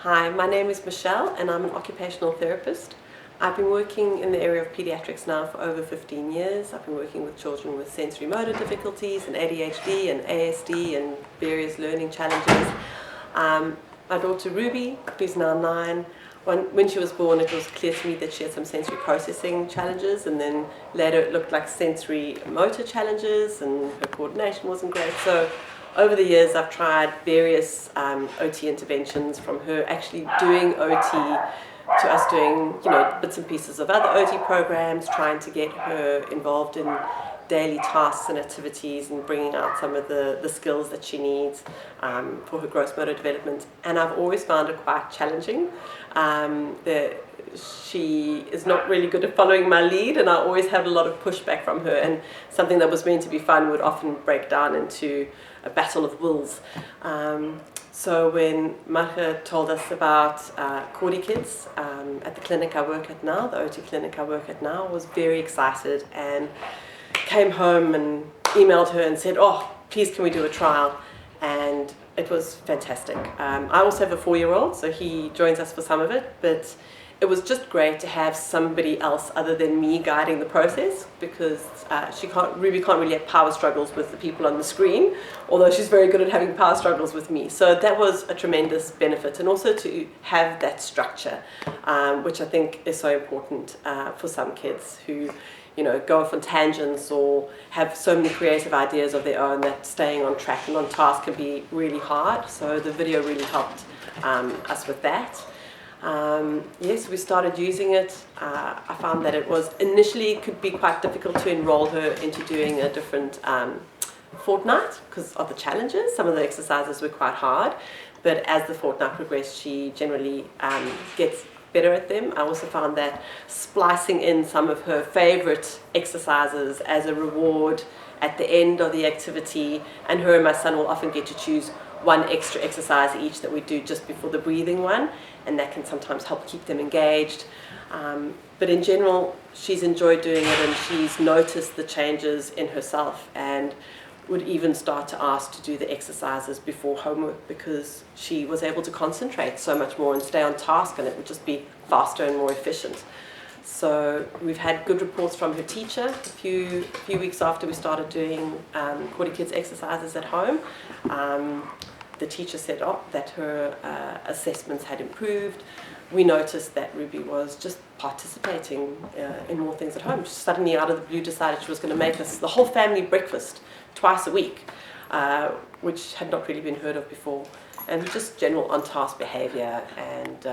Hi, my name is Michelle and I'm an occupational therapist. I've been working in the area of pediatrics now for over 15 years. I've been working with children with sensory motor difficulties and ADHD and ASD and various learning challenges. My daughter Ruby, who's now 9, when she was born it was clear to me that she had some sensory processing challenges, and then later it looked like sensory motor challenges and her coordination wasn't great. So over the years I've tried various OT interventions, from her actually doing OT to us doing bits and pieces of other OT programs, trying to get her involved in daily tasks and activities and bringing out some of the skills that she needs for her gross motor development. And I've always found it quite challenging. She is not really good at following my lead, and I always had a lot of pushback from her, and something that was meant to be fun would often break down into a battle of wills. So when Marga told us about CoordiKids at the clinic I work at now, the OT clinic I work at now, I was very excited and came home and emailed her and said, oh, please can we do a trial? And it was fantastic. I also have a 4-year-old, so he joins us for some of it, but it was just great to have somebody else other than me guiding the process, because Ruby can't really have power struggles with the people on the screen, although she's very good at having power struggles with me. So that was a tremendous benefit, and also to have that structure, which I think is so important for some kids who go off on tangents or have so many creative ideas of their own that staying on track and on task can be really hard. So the video really helped us with that. Yes, we started using it. I found that it was initially could be quite difficult to enroll her into doing a different fortnight because of the challenges. Some of the exercises were quite hard, but as the fortnight progressed, she generally gets better at them. I also found that splicing in some of her favorite exercises as a reward at the end of the activity, and her and my son will often get to choose one extra exercise each that we do just before the breathing one, and that can sometimes help keep them engaged. But in general, she's enjoyed doing it, and she's noticed the changes in herself and would even start to ask to do the exercises before homework, because she was able to concentrate so much more and stay on task, and it would just be faster and more efficient. So we've had good reports from her teacher a few weeks after we started doing CoordiKids exercises at home. The teacher said that her assessments had improved. We noticed that Ruby was just participating in more things at home. She suddenly, out of the blue, decided she was going to make us the whole family breakfast twice a week, which had not really been heard of before. And just general on-task behavior, and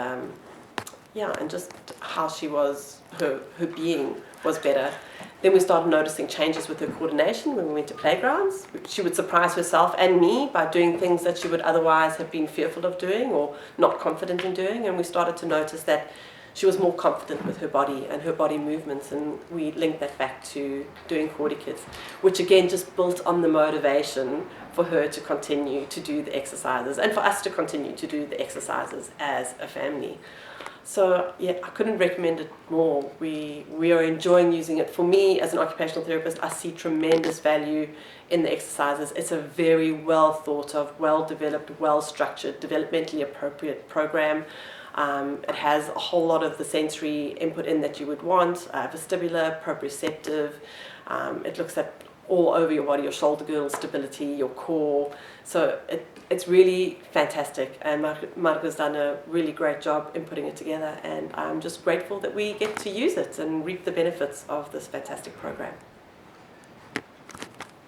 and just how she was, her being was better. Then we started noticing changes with her coordination when we went to playgrounds. She would surprise herself and me by doing things that she would otherwise have been fearful of doing or not confident in doing, and we started to notice that she was more confident with her body and her body movements, and we linked that back to doing CoordiKids, which again just built on the motivation for her to continue to do the exercises and for us to continue to do the exercises as a family. So yeah, I couldn't recommend it more. We are enjoying using it. For me, as an occupational therapist, I see tremendous value in the exercises. It's a very well thought of, well developed, well structured, developmentally appropriate program. It has a whole lot of the sensory input in that you would want, vestibular, proprioceptive. It looks at all over your body, your shoulder girdle stability, your core. So it's really fantastic, and Marga's done a really great job in putting it together, and I'm just grateful that we get to use it and reap the benefits of this fantastic program.